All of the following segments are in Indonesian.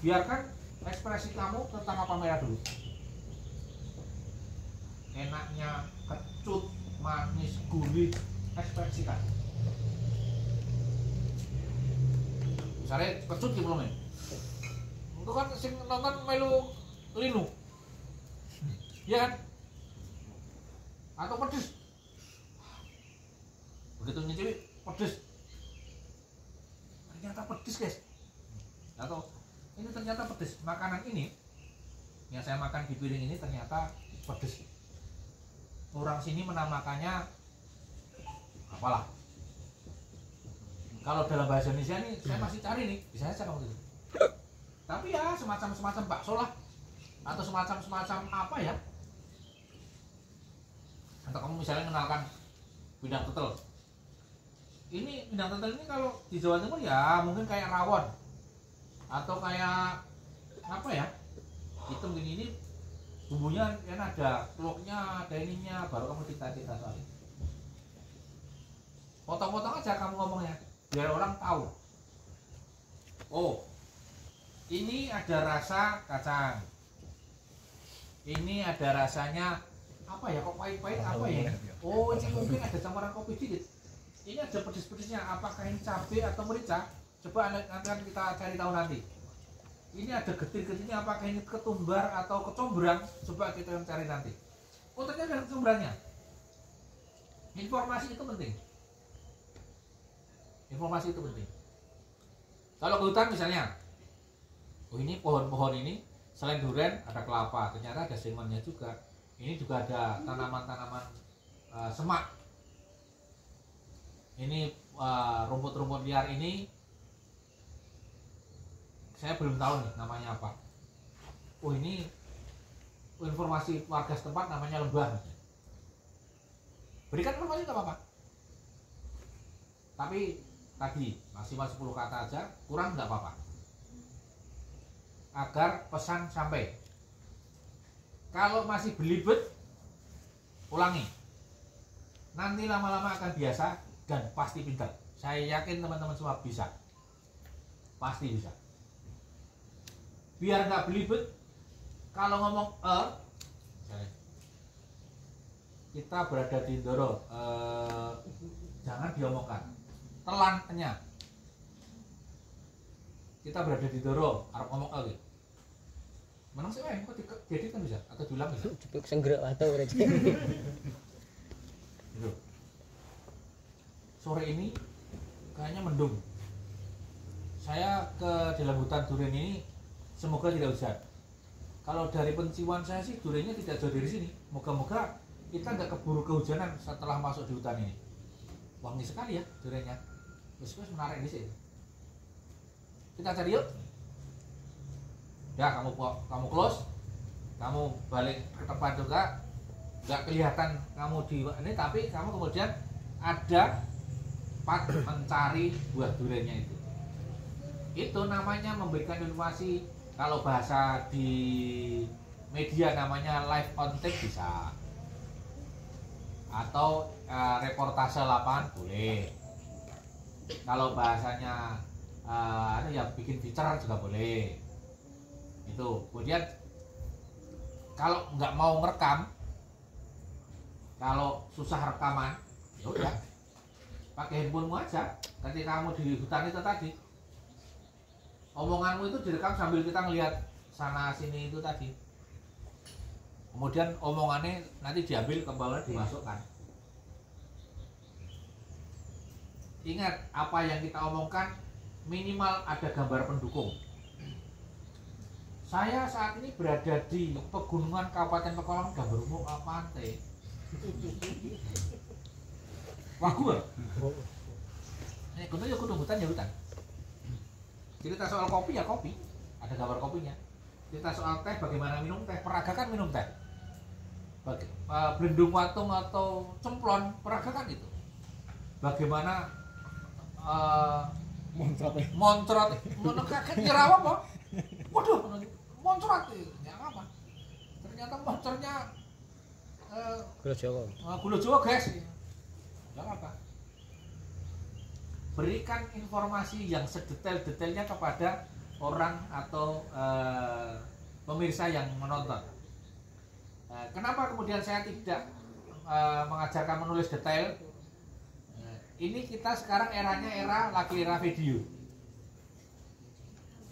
biarkan ekspresi kamu tentang apa merah dulu. Enaknya, kecut, manis, gurih, ekspresikan. Misalnya kecut di belum itu kan sing nonton melu linu, ya kan? Atau pedes, begitu nyicipi pedes, ternyata pedes guys. Atau ini ternyata pedes, makanan ini yang saya makan di piring ini ternyata pedes. Orang sini menamakannya apalah. Kalau dalam bahasa Indonesia nih saya masih cari nih, bisa saja kamu gitu. Tapi ya semacam bakso lah, atau semacam apa ya. Atau kamu misalnya kenalkan pindang tetel. Ini pindang tetel ini kalau di Jawa Timur ya mungkin kayak rawon atau kayak apa ya, hitam gini, ini bumbunya kan ada telurnya, ada ininya, baru kamu cerita soal ini. Potong-potong aja kamu ngomongnya biar orang tahu. Oh, ini ada rasa kacang, ini ada rasanya apa ya, kok pahit-pahit apa ya. Oh, ini mungkin ada campuran kopi dikit. Ini ada pedes-pedesnya, apakah ini cabai atau merica? Coba akan kita cari tahu nanti. Ini ada getir-getirnya, apakah ini ketumbar atau kecombrang? Coba kita cari nanti. Oh, ternyata ada kecombrangnya. Informasi itu penting. Informasi itu penting. Kalau ke hutan misalnya, oh ini pohon-pohon ini selain durian ada kelapa, ternyata ada semennya juga. Ini juga ada tanaman-tanaman semak. Ini rumput-rumput liar ini saya belum tahu nih namanya apa. Oh ini informasi warga setempat namanya lembah. Berikan informasi nggak apa-apa. Tapi tadi maksimal 10 kata aja, kurang nggak apa-apa. Agar pesan sampai. Kalau masih belibet, ulangi. Nanti lama-lama akan biasa dan pasti pintar. Saya yakin teman-teman semua bisa. Pasti bisa. Biar nggak belibet, kalau ngomong kita berada di Ndoro, jangan diomongkan. Telannya. Kita berada di Ndoro, arep ngomong gitu. Menang sih, kok jadi kan bisa atau diulang bisa? Cepet senggerak atau berarti. Gitu. Sore ini kayaknya mendung. Saya ke dalam hutan durian ini, semoga tidak hujan. Kalau dari penciuman saya sih duriannya tidak jauh dari sini. Moga-moga kita nggak keburu kehujanan setelah masuk di hutan ini. Wangi sekali ya duriannya. Terus menarik di sini. Kita cari yuk. Ya kamu close, kamu balik ke tempat juga, nggak kelihatan kamu di ini, tapi kamu kemudian ada part mencari buah duriannya itu. Itu namanya memberikan informasi. Kalau bahasa di media namanya live on tape bisa, atau reportase lapangan boleh. Kalau bahasanya ada ya bikin feature juga boleh. Itu kemudian kalau nggak mau merekam, kalau susah rekaman, ya udah pakai handphonemu aja. Ketika kamu di hutan itu tadi, omonganmu itu direkam sambil kita ngelihat sana sini itu tadi. Kemudian omongannya nanti diambil kembali dimasukkan. Ingat, apa yang kita omongkan minimal ada gambar pendukung. Saya saat ini berada di pegunungan Kabupaten Pekalongan, gambar umum pantai. Wah gue. Ini gunung ya gunung, hutan ya hutan. Cerita soal kopi ya kopi, ada gambar kopinya. Cerita soal teh, bagaimana minum teh, peragakan minum teh. Belendung watung atau cemplon, peragakan itu. Bagaimana moncrot, kaget nyerah apa? Waduh, moncrot ya apa? Ternyata moncornya gula Jawa guys. Enggak apa. Berikan informasi yang sedetail-detailnya kepada orang atau pemirsa yang menonton. Kenapa kemudian saya tidak mengajarkan menulis detail? Ini kita sekarang eranya lagi era video.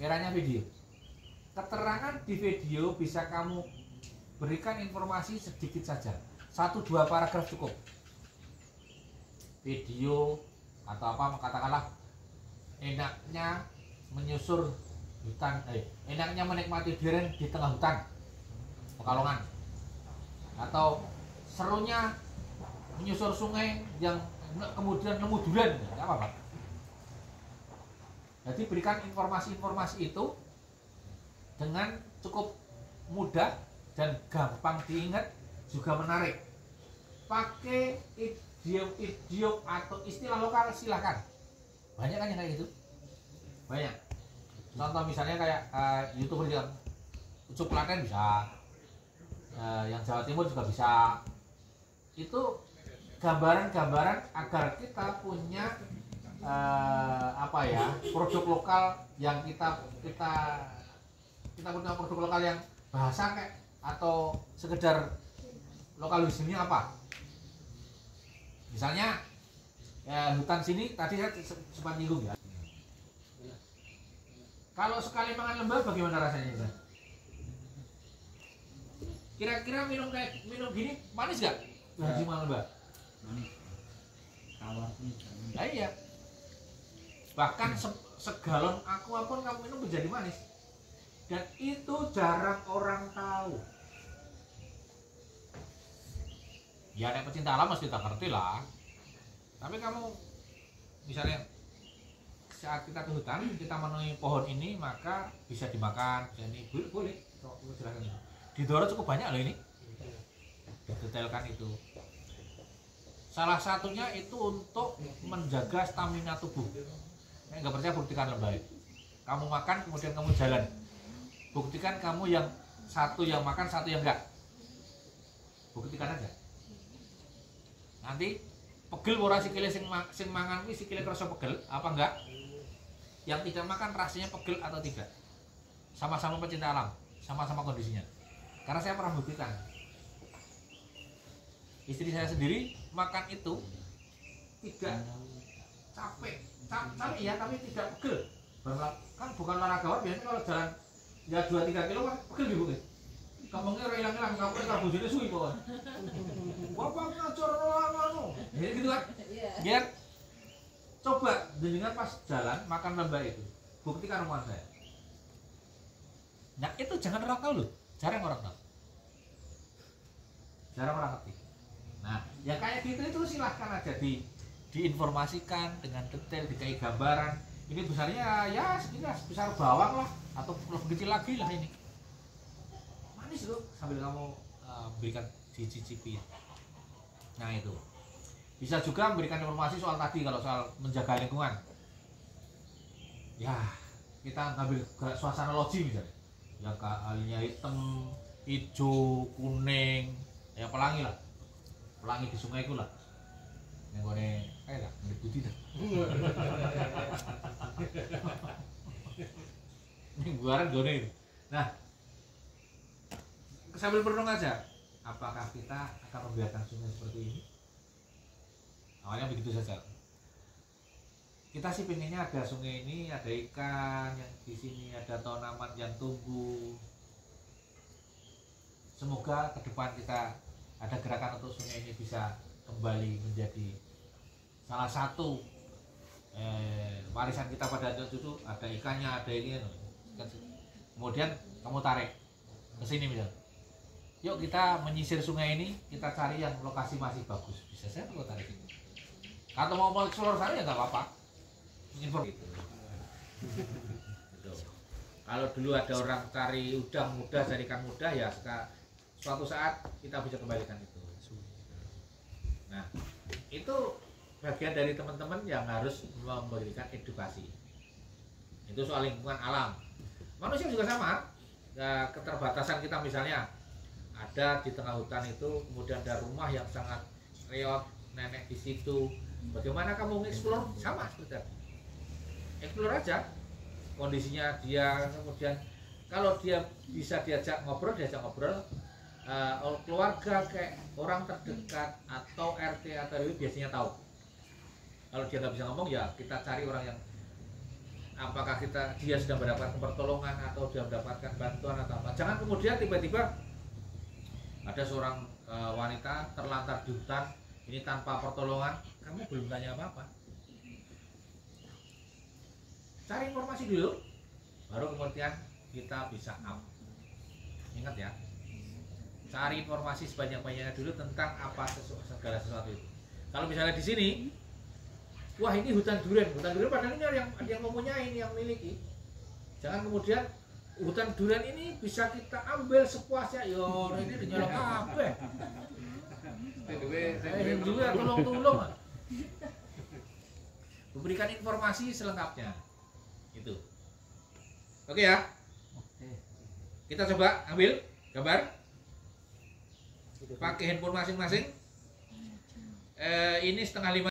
Eranya video. Keterangan di video bisa kamu berikan informasi sedikit saja, 1-2 paragraf cukup. Video atau apa, katakanlah enaknya menyusur hutan, enaknya menikmati durian di tengah hutan Pekalongan, atau serunya menyusur sungai yang kemudian nemu durian, nggak apa-apa. Jadi berikan informasi-informasi itu dengan cukup mudah dan gampang diingat, juga menarik. Pakai idiom atau istilah lokal silahkan. Banyak kan yang kayak gitu? Banyak. Contoh misalnya kayak YouTuber yang Ucup Klaten bisa, yang Jawa Timur juga bisa. Itu gambaran-gambaran agar kita punya produk lokal yang kita punya produk lokal yang bahasa kayak atau sekedar lokal wisdomnya apa. Misalnya hutan sini tadi saya sempat nyinggung ya. Kalau sekali makan lembah bagaimana rasanya? Kira-kira minum gini manis gak? Lagi makan lembah. Manis. Tawar pun. Nah, iya. Bahkan segalon aqua pun kamu minum menjadi manis. Dan itu jarang orang tahu. Ya nek pecinta alam mesti kita ngerti lah. Tapi kamu misalnya saat kita ke hutan, kita menemui pohon ini, maka bisa dimakan. Jadi boleh. Di Doro cukup banyak loh ini. Detailkan itu. Salah satunya itu untuk menjaga stamina tubuh. Nek nggak percaya buktikan lembah. Kamu makan kemudian kamu jalan. Buktikan kamu yang satu yang makan, satu yang enggak. Buktikan aja. Nanti pegel ora sikile sing mangan kuwi sikile krasa pegel apa enggak? Yang tidak makan rasanya pegel atau tidak? Sama-sama pecinta alam, sama-sama kondisinya. Karena saya pernah buktikan. Istri saya sendiri makan itu tidak capek ya, tapi tidak pegel. Kan bukan olahraga, biasanya kalau jalan ya 2-3 kilo kan pegel gitu. Kampungnya orang hilang-hilang, kampungnya kalau bujurnya suwi pokoknya. Bapak ngacor anu. Jadi gitu kan. Biar coba jenengan pas jalan makan lembah itu. Buktikan omongan saya. Nah itu jangan orang tahu loh. Jarang orang tahu. Jarang orang ngerti. Nah yang kayak gitu itu silahkan aja diinformasikan dengan detail, dikai gambaran. Ini besarnya ya segini besar bawang lah, atau lebih kecil lagi lah ini. Manis loh sambil kamu berikan dicicipi. Nah itu bisa juga memberikan informasi soal tadi, kalau soal menjaga lingkungan. Ya kita ngambil suasana loji misalnya, yang kalinya hitam, hijau, kuning, ya pelangi lah, pelangi di sungai itu lah. Yang gue kayak lah, meliputi dah. Ini buaran gue ini. Nah, sambil merenung aja, apakah kita akan membiarkan sungai seperti ini? Awalnya begitu saja. Kita sih pengennya ada sungai ini, ada ikan yang di sini, ada tanaman yang tumbuh. Semoga ke depan kita ada gerakan untuk sungai ini bisa kembali menjadi salah satu warisan kita pada cucu. Ada ikannya, ada ini. Kemudian kamu tarik ke sini misalnya. Yuk kita menyisir sungai ini, kita cari yang lokasi masih bagus. Bisa saya kalau tarik ini. Atau mau explore sana ya nggak apa-apa. Gitu. Kalau dulu ada orang cari udang mudah, cari ikan mudah, ya suatu saat kita bisa kembalikan itu. Nah, itu bagian dari teman-teman yang harus memberikan edukasi. Itu soal lingkungan alam. Manusia juga sama. Nah, keterbatasan kita misalnya ada di tengah hutan itu, kemudian ada rumah yang sangat reot, nenek di situ. Bagaimana kamu mengeksplor? Sama seperti itu. Eksplor aja. kondisinya dia, kemudian kalau dia bisa diajak ngobrol keluarga kayak orang terdekat atau RT atau RW biasanya tahu. Kalau dia nggak bisa ngomong ya kita cari orang yang apakah dia sudah mendapatkan pertolongan atau dia mendapatkan bantuan atau apa. Jangan kemudian tiba-tiba ada seorang wanita terlantar di hutan ini tanpa pertolongan, kamu belum tanya apa-apa. Cari informasi dulu, baru kemudian kita bisa up. Ingat ya, cari informasi sebanyak-banyaknya dulu tentang segala sesuatu itu. Kalau misalnya di sini, wah ini hutan durian padahal ini yang mempunyai, yang miliki. Jangan kemudian hutan durian ini bisa kita ambil sepuasnya. Yo, ini dinyolok kabeh. Juga tolong. Memberikan informasi selengkapnya. Itu. Oke ya. Kita coba ambil gambar. Pakai handphone masing-masing. Ini 4:30.